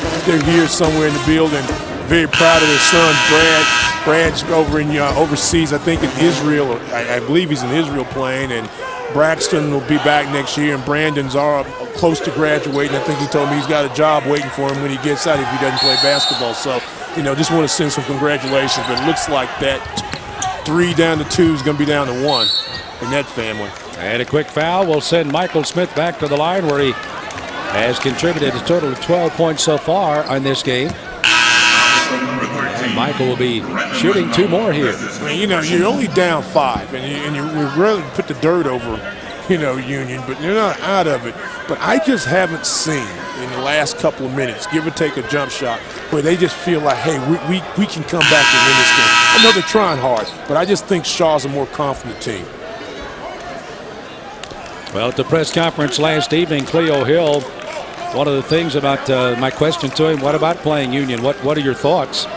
here somewhere in the building. Very proud of their son, Brad. Brad's over in overseas, I think in Israel. I believe he's in Israel playing, and Braxton will be back next year, and Brandon's close to graduating. I think he told me he's got a job waiting for him when he gets out if he doesn't play basketball. So, you know, just want to send some congratulations, but it looks like that 3 down to 2 is going to be down to 1 in that family. And a quick foul will send Michael Smith back to the line, where he has contributed a total of 12 points so far on this game. And Michael will be shooting 2 more here. I mean, you know, you're only down 5, and you really put the dirt over, you know, Union, but you're not out of it. But I just haven't seen in the last couple of minutes, give or take a jump shot, where they just feel like, hey, we can come back and win this game. I know they're trying hard, but I just think Shaw's a more confident team. Well, at the press conference last evening, Cleo Hill, one of the things about my question to him, what about playing Union? What are your thoughts?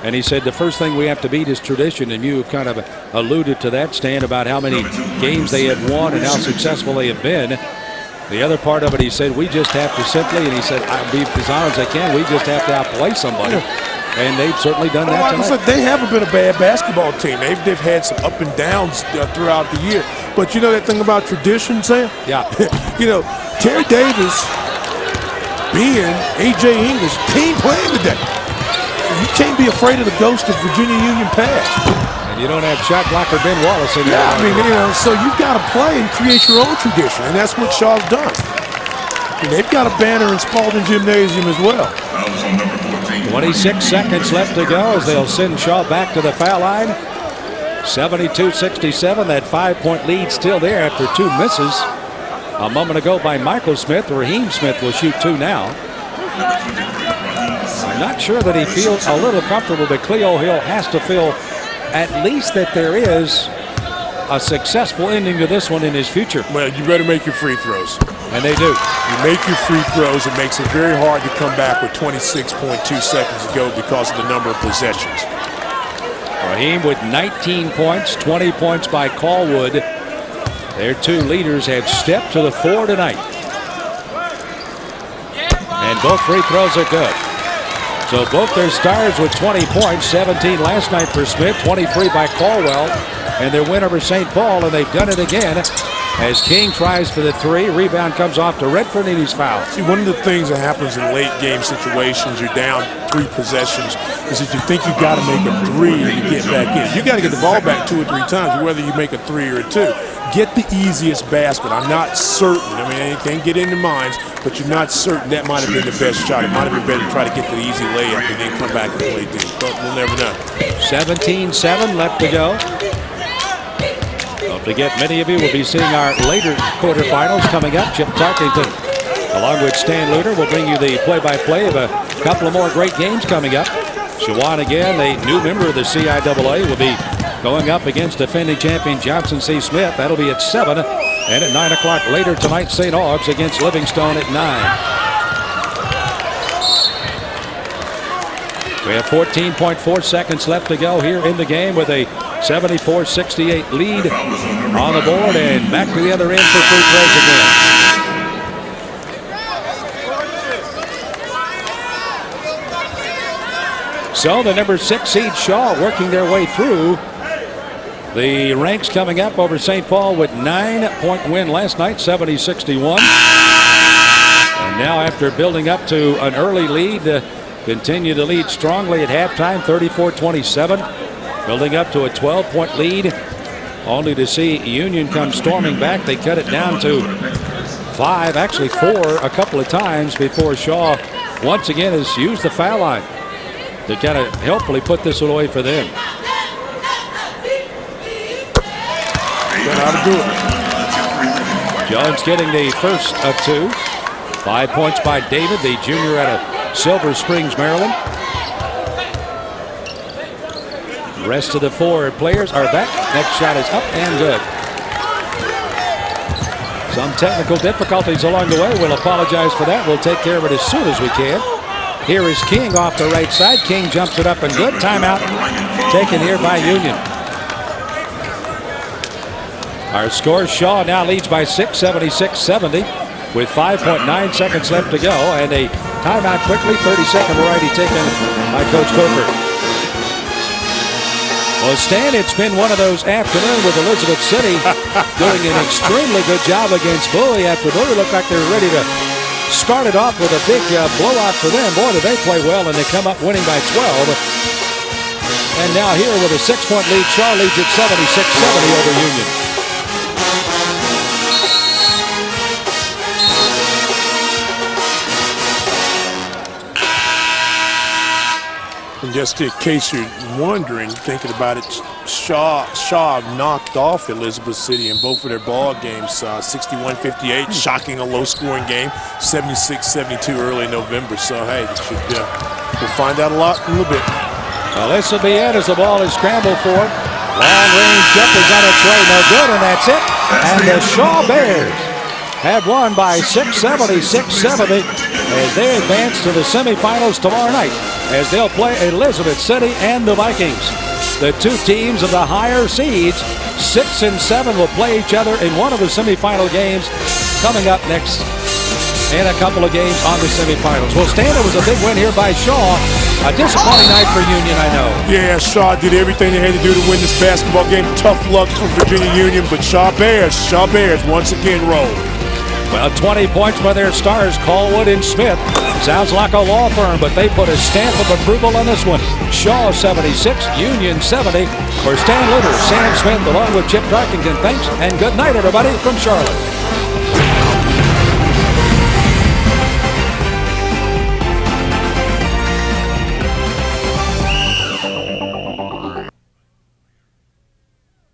And he said the first thing we have to beat is tradition, and you have kind of alluded to that, Stan, about how many games they have won and how successful they have been. The other part of it, he said, we just have to simply, and he said, I'll be as honest as I can, we just have to outplay somebody. And they've certainly done that tonight. Like they haven't been a bad basketball team. They've had some up and downs throughout the year. But you know that thing about tradition, Sam? Yeah. You know, Terry Davis, being A.J. English, team playing today. You can't be afraid of the ghost of Virginia Union past. And you don't have shot blocker Ben Wallace in there. Yeah, I mean, you know, so you've got to play and create your own tradition, and that's what Shaw's done. And they've got a banner in Spalding Gymnasium as well. 26 seconds left to go as they'll send Shaw back to the foul line. 72-67, that 5-point lead still there after 2 misses a moment ago by Michael Smith. Raheem Smith will shoot 2 now. I'm not sure that he feels a little comfortable, but Cleo Hill has to feel at least that there is a successful ending to this one in his future. Well, you better make your free throws. And they do. You make your free throws, it makes it very hard to come back with 26.2 seconds to go because of the number of possessions. Raheem with 19 points, 20 points by Callwood. Their 2 leaders have stepped to the floor tonight. And both free throws are good. So both their stars with 20 points, 17 last night for Smith, 23 by Caldwell, and their win over St. Paul, and they've done it again as King tries for the 3. Rebound comes off to Redford, and he's fouled. See, one of the things that happens in late game situations, you're down 3 possessions, is that you think you got to make a 3 to get back in. You got to get the ball back 2 or 3 times, whether you make a 3 or a 2. Get the easiest basket. I'm not certain. I mean, I can't get into minds, but you're not certain that might have been the best shot. It might have been better to try to get the easy layup and then come back and play deep. But we'll never know. 17-7 left to go. Don't forget, many of you will be seeing our later quarterfinals coming up. Chip Tarkington, along with Stan Luter, will bring you the play-by-play of a couple of more great games coming up. Shawan again, a new member of the CIAA, will be going up against defending champion Johnson C. Smith. That'll be at 7. And at 9 o'clock later tonight, St. Aug's against Livingstone at 9. We have 14.4 seconds left to go here in the game with a 74-68 lead on the board, and back to the other end for free throws again. So the number 6 seed Shaw working their way through The ranks coming up over St. Paul with 9-point win last night, 70-61. And now after building up to an early lead, continue to lead strongly at halftime, 34-27. Building up to a 12-point lead, only to see Union come storming back. They cut it down to 5, actually 4 a couple of times before Shaw once again has used the foul line to kind of helpfully put this away for them. How to do it. Jones getting the first of 2. 5 points by David, the junior out of Silver Springs, Maryland. The rest of the 4 players are back. Next shot is up and good. Some technical difficulties along the way. We'll apologize for that. We'll take care of it as soon as we can. Here is King off the right side. King jumps it up and good. Timeout taken here by Union. Our score, Shaw now leads by 6, 76-70, with 5.9 seconds left to go, and a timeout quickly, 30-second variety taken by Coach Coker. Well, Stan, it's been one of those afternoons with Elizabeth City doing an extremely good job against Bowie after Bowie looked like they were ready to start it off with a big blowout for them. Boy, did they play well, and they come up winning by 12. And now here with a 6-point lead, Shaw leads at 76-70 over Union. And just in case you're wondering, thinking about it, Shaw knocked off Elizabeth City in both of their ball games, 61-58, shocking a low-scoring game, 76-72 early in November. So, hey, we'll find out a lot in a little bit. Well, this will be it as the ball is scrambled for. Long-range jumpers on its way, no good, and that's it. And the Shaw Bears have won by 670-670 as they advance to the semifinals tomorrow night, as they'll play Elizabeth City and the Vikings. The 2 teams of the higher seeds, 6 and 7, will play each other in one of the semifinal games coming up next, and a couple of games on the semifinals. Well, Stan, it was a big win here by Shaw. A disappointing night for Union, I know. Yeah, Shaw did everything they had to do to win this basketball game. Tough luck for Virginia Union, but Shaw Bears once again roll. Well, 20 points by their stars, Callwood and Smith. Sounds like a law firm, but they put a stamp of approval on this one. Shaw 76, Union 70. For Stan Litter, Sam Smith, along with Chip Darkington, thanks and good night, everybody, from Charlotte.